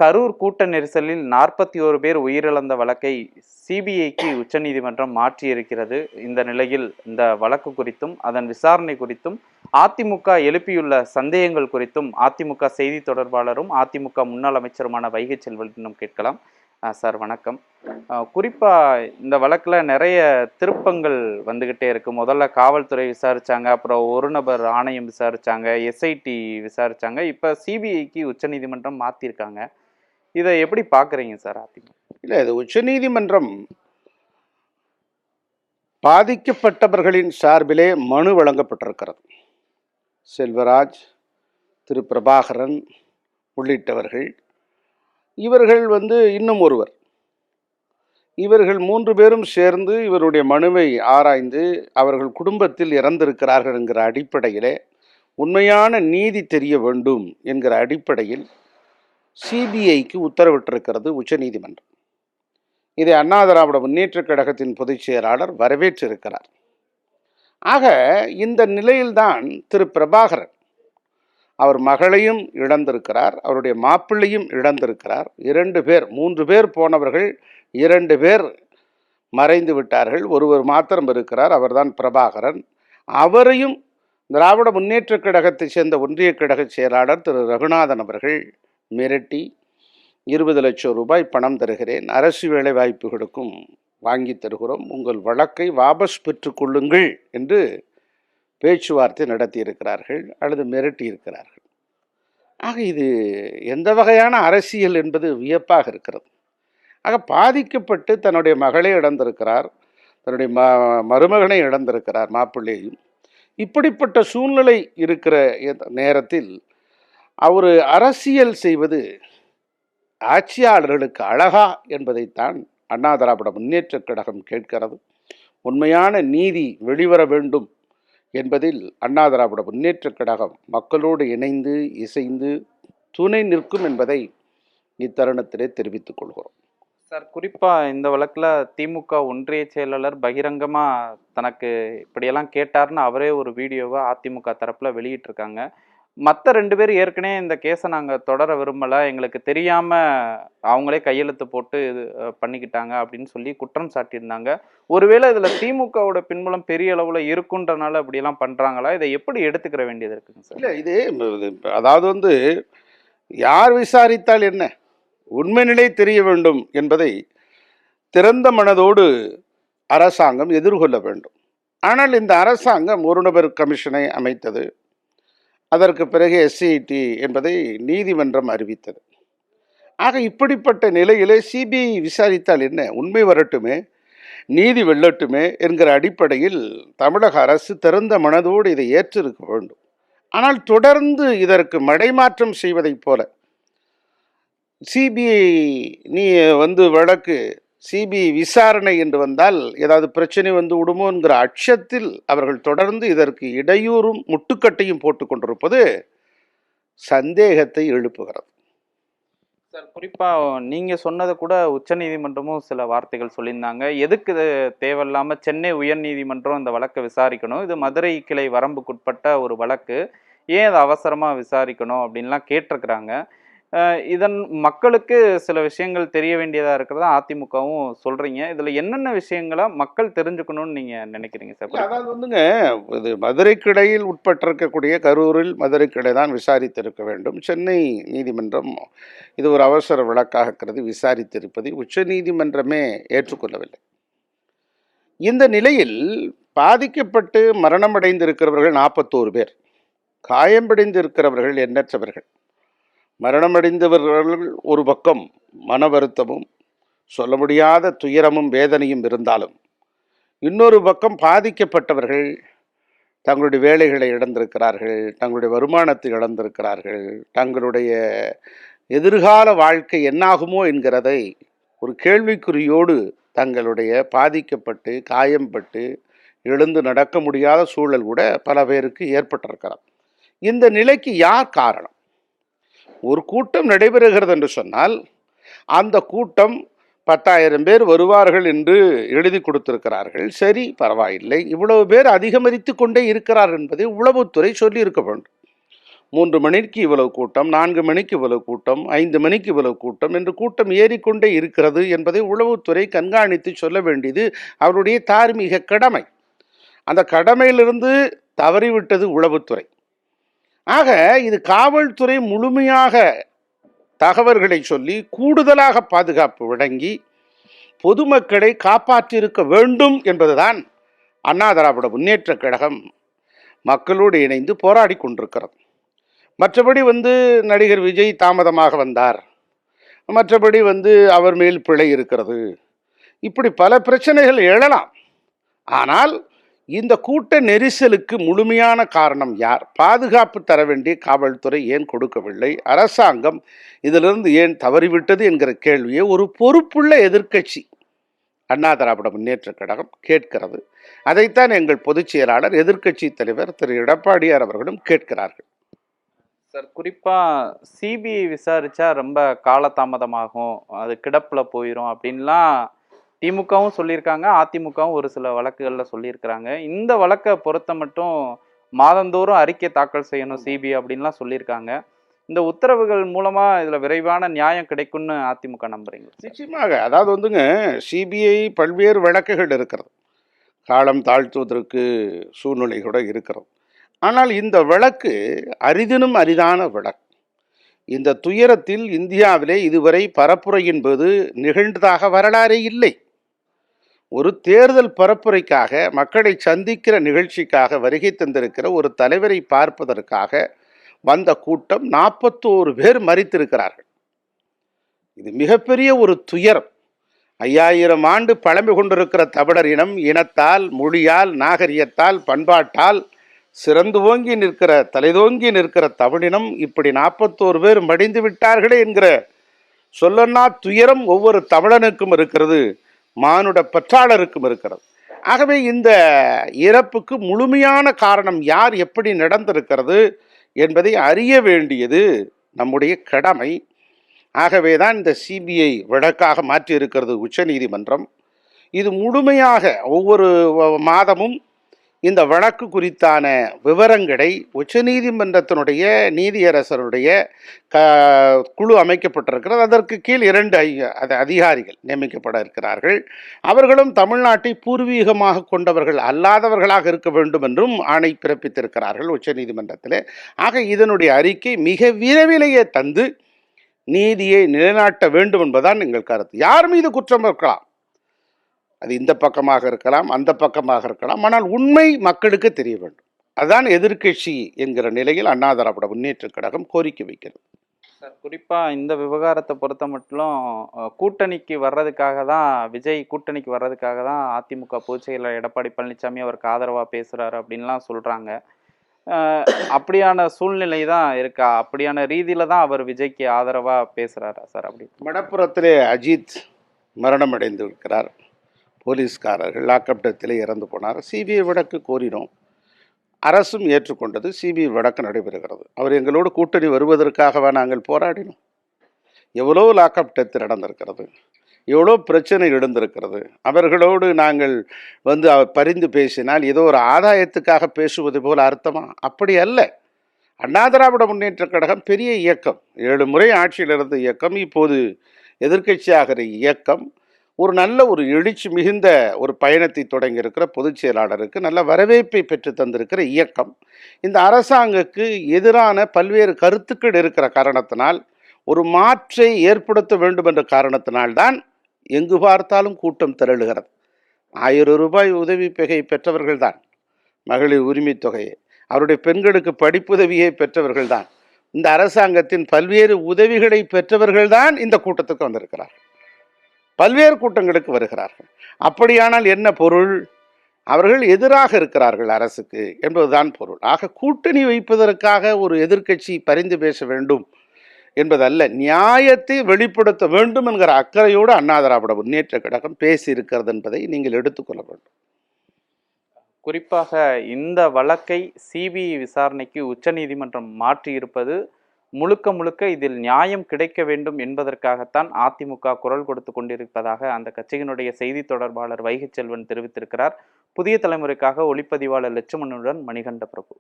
கரூர் கூட்ட நெரிசலில் 41 பேர் உயிரிழந்த வழக்கை சிபிஐக்கு உச்சநீதிமன்றம் மாற்றியிருக்கிறது. இந்த நிலையில் இந்த வழக்கு குறித்தும் அதன் விசாரணை குறித்தும் அதிமுக எழுப்பியுள்ள சந்தேகங்கள் குறித்தும் அதிமுக செய்தி தொடர்பாளரும் அதிமுக முன்னாள் அமைச்சருமான வைகை செல்வனிடம் கேட்கலாம். சார் வணக்கம். குறிப்பாக இந்த வழக்கில் நிறைய திருப்பங்கள் வந்துக்கிட்டே இருக்குது. முதல்ல காவல்துறை விசாரித்தாங்க, அப்புறம் ஒரு நபர் ஆணையம் விசாரித்தாங்க, எஸ்ஐடி விசாரித்தாங்க, இப்போ சிபிஐக்கு உச்சநீதிமன்றம் மாற்றிருக்காங்க. இதை எப்படி பார்க்குறீங்க சார் அதிமுக? இல்லை, இது உச்சநீதிமன்றம் பாதிக்கப்பட்டவர்களின் சார்பிலே மனு வழங்கப்பட்டிருக்கிறது. செல்வராஜ், திரு பிரபாகரன் உள்ளிட்டவர்கள், இவர்கள் இன்னும் ஒருவர், இவர்கள் 3 பேரும் சேர்ந்து இவருடைய மனுவை ஆராய்ந்து அவர்கள் குடும்பத்தில் இறந்திருக்கிறார்கள் என்கிற அடிப்படையிலே உண்மையான நீதி தெரிய வேண்டும் என்கிற அடிப்படையில் சிபிஐக்கு உத்தரவிட்டிருக்கிறது உச்சநீதிமன்றம். இதை அண்ணா திராவிட முன்னேற்றக் கழகத்தின் பொதுச் செயலாளர் வரவேற்றிருக்கிறார். ஆக இந்த நிலையில்தான் திரு பிரபாகரன் அவர் மகளையும் இழந்திருக்கிறார், அவருடைய மாப்பிள்ளையும் இழந்திருக்கிறார். 2 பேர், 3 பேர் போனவர்கள் 2 பேர் மறைந்து விட்டார்கள். ஒருவர் மாத்திரம் இருக்கிறார், அவர்தான் பிரபாகரன். அவரையும் திராவிட முன்னேற்றக் கழகத்தை சேர்ந்த ஒன்றிய கழக செயலாளர் திரு ரகுநாதன் அவர்கள் மிரட்டி 20 லட்சம் ரூபாய் பணம் தருகிறேன், அரசு வேலை வாய்ப்புகளுக்கும் வாங்கி தருகிறோம், உங்கள் வழக்கை வாபஸ் பெற்றுக்கொள்ளுங்கள் என்று பேச்சுவார்த்தை நடத்தியிருக்கிறார்கள் அல்லது மிரட்டி இருக்கிறார்கள். ஆக இது எந்த வகையான அரசியல் என்பது வியப்பாக இருக்கிறது. ஆக பாதிக்கப்பட்டு தன்னுடைய மகளை இழந்திருக்கிறார், தன்னுடைய மருமகனை இழந்திருக்கிறார், மாப்பிள்ளையும். இப்படிப்பட்ட சூழ்நிலை இருக்கிற நேரத்தில் அவர் அரசியல் செய்வது ஆட்சியாளர்களுக்கு அழகா என்பதைத்தான் அண்ணா திராவிட முன்னேற்றக் கழகம் கேட்கிறது. உண்மையான நீதி வெளிவர வேண்டும் என்பதில் அண்ணா திராவிட முன்னேற்றக் கழகம் மக்களோடு இணைந்து இசைந்து துணை நிற்கும் என்பதை இத்தருணத்திலே தெரிவித்துக் கொள்கிறோம். சார், குறிப்பாக இந்த வழக்கில் திமுக ஒன்றிய செயலாளர் பகிரங்கமாக தனக்கு இப்படியெல்லாம் கேட்டார்னு அவரே ஒரு வீடியோவை அதிமுக தரப்பில் வெளியிட்டிருக்காங்க. மற்ற 2 பேர் ஏற்கனவே இந்த கேஸை நாங்கள் தொடர விரும்பலை, எங்களுக்கு தெரியாமல் அவங்களே கையெழுத்து போட்டு இது பண்ணிக்கிட்டாங்க அப்படின்னு சொல்லி குற்றம் சாட்டியிருந்தாங்க. ஒருவேளை இதில் திமுகவோட பின்புலம் பெரிய அளவில் இருக்குன்றனால அப்படியெல்லாம் பண்ணுறாங்களா? இதை எப்படி எடுத்துக்கிற வேண்டியது இருக்குங்க சார்? இல்லை, இது அதாவது யார் விசாரித்தால் என்ன, உண்மை நிலை தெரிய வேண்டும் என்பதை திறந்த மனதோடு அரசாங்கம் எதிர்கொள்ள வேண்டும். ஆனால் இந்த அரசாங்கம் ஒரு நபர் கமிஷனை அமைத்தது, அதற்கு பிறகு எஸ்ஐடி என்பதை நீதிமன்றம் அறிவித்தது. ஆக இப்படிப்பட்ட நிலையிலே சிபிஐ விசாரித்தால் என்ன, உண்மை வரட்டுமே, நீதி வெல்லட்டுமே என்கிற அடிப்படையில் தமிழக அரசு திறந்த மனதோடு இதை ஏற்றிருக்க வேண்டும். ஆனால் தொடர்ந்து இதற்கு மடைமாற்றம் செய்வதைப் போல சிபிஐ வழக்கு சிபிஐ விசாரணை என்று வந்தால் ஏதாவது பிரச்சனை விடுமோ என்கிற அச்சத்தில் அவர்கள் தொடர்ந்து இதற்கு இடையூறும் முட்டுக்கட்டையும் போட்டு கொண்டிருப்பது சந்தேகத்தை எழுப்புகிறது. சார், குறிப்பாக நீங்கள் சொன்னதை கூட உச்சநீதிமன்றமும் சில வார்த்தைகள் சொல்லியிருந்தாங்க. எதுக்கு இது தேவையில்லாமல் சென்னை உயர்நீதிமன்றம் இந்த வழக்கை விசாரிக்கணும், இது மதுரை கிளை வரம்புக்குட்பட்ட ஒரு வழக்கு, ஏன் அதை அவசரமாக விசாரிக்கணும் அப்படின்லாம் கேட்டிருக்கிறாங்க. இதன் மக்களுக்கு சில விஷயங்கள் தெரிய வேண்டியதாக இருக்கிறதா அதிமுகவும் சொல்கிறீங்க. இதில் என்னென்ன விஷயங்களா மக்கள் தெரிஞ்சுக்கணும்னு நீங்கள் நினைக்கிறீங்க சார்? அதாவது இது மதுரை கிளையில் உட்பட்டிருக்கக்கூடிய கரூரில் மதுரை கிளை தான் விசாரித்திருக்க வேண்டும். சென்னை நீதிமன்றம் இது ஒரு அவசர வழக்காக விசாரித்திருப்பதை உச்ச நீதிமன்றமே ஏற்றுக்கொள்ளவில்லை. இந்த நிலையில் பாதிக்கப்பட்டு மரணமடைந்திருக்கிறவர்கள் 41 பேர், காயமடைந்திருக்கிறவர்கள் எண்ணற்றவர்கள். மரணமடைந்தவர்கள் ஒரு பக்கம் மன வருத்தமும் சொல்ல முடியாத துயரமும் வேதனையும் இருந்தாலும், இன்னொரு பக்கம் பாதிக்கப்பட்டவர்கள் தங்களுடைய வேலைகளை இழந்திருக்கிறார்கள், தங்களுடைய வருமானத்தை இழந்திருக்கிறார்கள், தங்களுடைய எதிர்கால வாழ்க்கை என்னாகுமோ என்கிறதை ஒரு கேள்விக்குறியோடு தங்களுடைய பாதிக்கப்பட்டு காயம்பட்டு எழுந்து நடக்க முடியாத சூழல் கூட பல பேருக்கு ஏற்பட்டிருக்கிறது. இந்த நிலைக்கு யார் காரணம்? ஒரு கூட்டம் நடைபெறுகிறது என்று சொன்னால் அந்த கூட்டம் 10,000 பேர் வருவார்கள் என்று எழுதி கொடுத்திருக்கிறார்கள். சரி, பரவாயில்லை, இவ்வளவு பேர் அதிகமரித்து கொண்டே இருக்கிறார் என்பதை உளவுத்துறை சொல்லி இருக்க வேண்டும். 3 மணிக்கு இவ்வளவு கூட்டம், 4 மணிக்கு இவ்வளவு கூட்டம், 5 மணிக்கு இவ்வளவு கூட்டம் என்று கூட்டம் ஏறிக்கொண்டே இருக்கிறது என்பதை உளவுத்துறை கண்காணித்து சொல்ல வேண்டியது அவருடைய தார்மீக கடமை. அந்த கடமையிலிருந்து தவறிவிட்டது உளவுத்துறை. ஆக இது காவல்துறை முழுமையாக தகவல்களை சொல்லி கூடுதலாக பாதுகாப்பு வழங்கி பொதுமக்களை காப்பாற்றியிருக்க வேண்டும் என்பதுதான் அண்ணா திராவிட முன்னேற்ற கழகம் மக்களோடு இணைந்து போராடி கொண்டிருக்கிறது. மற்றபடி நடிகர் விஜய் தாமதமாக வந்தார், மற்றபடி அவர் மேல் பிழை இருக்கிறது, இப்படி பல பிரச்சனைகள் எழலாம். ஆனால் இந்த கூட்ட நெரிசலுக்கு முழுமையான காரணம் யார்? பாதுகாப்பு தர வேண்டிய காவல்துறை ஏன் கொடுக்கவில்லை? அரசாங்கம் இதிலிருந்து ஏன் தவறிவிட்டது என்கிற கேள்வியை ஒரு பொறுப்புள்ள எதிர்க்கட்சி அண்ணா திராவிட முன்னேற்ற கழகம் கேட்கிறது. அதைத்தான் எங்கள் பொதுச் செயலாளர் எதிர்க்கட்சி தலைவர் திரு எடப்பாடியார் அவர்களும் கேட்கிறார்கள். சார், குறிப்பா சிபிஐ விசாரிச்சா ரொம்ப காலதாமதமாகும், அது கிடப்புல போயிடும் அப்படின்லாம் திமுகவும் சொல்லியிருக்காங்க, அதிமுகவும் ஒரு சில வழக்குகளில் சொல்லியிருக்கிறாங்க. இந்த வழக்கை பொறுத்த மட்டும் மாதந்தோறும் அறிக்கை தாக்கல் செய்யணும் சிபிஐ அப்படின்லாம் சொல்லியிருக்காங்க. இந்த உத்தரவுகள் மூலமா இதுல விரைவான நியாயம் கிடைக்கும்னு அதிமுக நம்புறீங்க? நிச்சயமாக. அதாவது சிபிஐ பல்வேறு வழக்குகள் இருக்கிறது, காலம் தாழ்த்துவதற்கு சூழ்நிலை கூட இருக்கிறது. ஆனால் இந்த வழக்கு அரிதினும் அரிதான வழக்கு. இந்த துயரத்தில் இந்தியாவிலே இதுவரை பரப்புரையின் போது நிகழ்ந்ததாக வரலாறே இல்லை. ஒரு தேர்தல் பரப்புரைக்காக, மக்களை சந்திக்கிற நிகழ்ச்சிக்காக வருகை தந்திருக்கிற ஒரு தலைவரை பார்ப்பதற்காக வந்த கூட்டம் 41 பேர் மரித்திருக்கிறார்கள். இது மிகப்பெரிய ஒரு துயரம். 5000 ஆண்டு பழமை கொண்டிருக்கிற தமிழர் இனம் இனத்தால், மொழியால், நாகரிகத்தால், பண்பாட்டால் சிறந்து ஓங்கி நிற்கிற, தலைதோங்கி நிற்கிற தமிழினம் இப்படி 41 பேர் மடிந்து விட்டார்களே என்கிற சொல்லன்னா துயரம் ஒவ்வொரு தமிழனுக்கும் இருக்கிறது, மானுட பற்றாளருக்கும் இருக்கிறது. ஆகவே இந்த இறப்புக்கு முழுமையான காரணம் யார், எப்படி நடந்திருக்கிறது என்பதை அறிய வேண்டியது நம்முடைய கடமை. ஆகவேதான் இந்த சிபிஐ வழக்காக மாற்றி இருக்கிறது உச்சநீதிமன்றம். இது முழுமையாக ஒவ்வொரு மாதமும் இந்த வழக்கு குறித்தான விவரங்களை உச்சநீதிமன்றத்தினுடைய நீதியரசருடைய குழு அமைக்கப்பட்டிருக்கிறது. அதற்கு கீழ் 2 அதிகாரிகள் நியமிக்கப்பட இருக்கிறார்கள். அவர்களும் தமிழ்நாட்டை பூர்வீகமாக கொண்டவர்கள் அல்லாதவர்களாக இருக்க வேண்டும் என்றும் ஆணை பிறப்பித்திருக்கிறார்கள் உச்சநீதிமன்றத்தில். ஆக இதனுடைய அறிக்கை மிக விரைவிலேயே தந்து நீதியை நிலைநாட்ட வேண்டும் என்பதுதான் எங்கள் கருத்து. யார் மீது குற்றம் இருக்கலாம், அது இந்த பக்கமாக இருக்கலாம், அந்த பக்கமாக இருக்கலாம், ஆனால் உண்மை மக்களுக்கு தெரிய வேண்டும். அதுதான் எதிர்க்கட்சி என்கிற நிலையில் அண்ணா திராவிட முன்னேற்ற கழகம் கோரிக்கை வைக்கிறது. சார், குறிப்பா இந்த விவகாரத்தை பொறுத்த மட்டும் கூட்டணிக்கு வர்றதுக்காக தான், விஜய் கூட்டணிக்கு வர்றதுக்காக தான் அதிமுக பொதுச் செயலாளர் எடப்பாடி பழனிசாமி அவருக்கு ஆதரவா பேசுறாரு அப்படின்லாம் சொல்றாங்க. அப்படியான சூழ்நிலை தான் இருக்கா? அப்படியான ரீதியில தான் அவர் விஜய்க்கு ஆதரவா பேசுறாரா சார்? அப்படி மடப்புறத்திலே அஜித் மரணம் அடைந்து இருக்கிறார், போலீஸ்காரர்கள் லாக்அப் டெத்தில் இறந்து போனார். சிபிஐ வழக்கு கோரினோம், அரசும் ஏற்றுக்கொண்டது. சிபிஐ வழக்கு நடைபெறுகிறது. அவர் எங்களோடு கூட்டணி வருவதற்காகவா நாங்கள் போராடினோம்? எவ்வளோ லாக்அப் டெத்து நடந்திருக்கிறது, எவ்வளோ பிரச்சனை எழுந்திருக்கிறது. அவர்களோடு நாங்கள் பரிந்து பேசினால் ஏதோ ஒரு ஆதாயத்துக்காக பேசுவது போல் அர்த்தமா? அப்படி அல்ல. அண்ணா திராவிட முன்னேற்ற கழகம் பெரிய இயக்கம், 7 முறை ஆட்சியில் இருந்த இயக்கம், இப்போது எதிர்க்கட்சியாகிற இயக்கம், ஒரு நல்ல ஒரு எழுச்சி மிகுந்த ஒரு பயணத்தை தொடங்கி இருக்கிற பொதுச் செயலாளருக்கு நல்ல வரவேற்பை பெற்று தந்திருக்கிற இயக்கம். இந்த அரசாங்கத்துக்கு எதிரான பல்வேறு கருத்துக்கள் இருக்கிற காரணத்தினால், ஒரு மாற்றை ஏற்படுத்த வேண்டும் என்ற காரணத்தினால்தான் எங்கு பார்த்தாலும் கூட்டம் திரளுகிறது. 1000 ரூபாய் உதவி தொகை பெற்றவர்கள்தான், மகளிர் உரிமை தொகையை, அவருடைய பெண்களுக்கு படிப்புதவியை பெற்றவர்கள்தான், இந்த அரசாங்கத்தின் பல்வேறு உதவிகளை பெற்றவர்கள்தான் இந்த கூட்டத்துக்கு வந்திருக்கிறார், பல்வேறு கூட்டங்களுக்கு வருகிறார்கள். அப்படியானால் என்ன பொருள்? அவர்கள் எதிராக இருக்கிறார்கள் அரசுக்கு என்பதுதான் பொருள். ஆக கூட்டணி வைப்பதற்காக ஒரு எதிர்க்கட்சி பரிந்து பேச வேண்டும் என்பதல்ல, நியாயத்தை வெளிப்படுத்த வேண்டும் என்கிற அக்கறையோடு அண்ணா திராவிட முன்னேற்ற கழகம் பேசியிருக்கிறது என்பதை நீங்கள் எடுத்துக்கொள்ள வேண்டும். குறிப்பாக இந்த வழக்கை சிபிஐ விசாரணைக்கு உச்சநீதிமன்றம் மாற்றி இருப்பது முழுக்க முழுக்க இதில் நியாயம் கிடைக்க வேண்டும் என்பதற்காகத்தான் அதிமுக குரல் கொடுத்து கொண்டிருப்பதாக அந்த கட்சியினுடைய செய்தி தொடர்பாளர் வைகை செல்வன் தெரிவித்திருக்கிறார். புதிய தலைமுறைக்காக ஒளிப்பதிவாளர் லட்சுமணனுடன் மணிகண்ட பிரபு.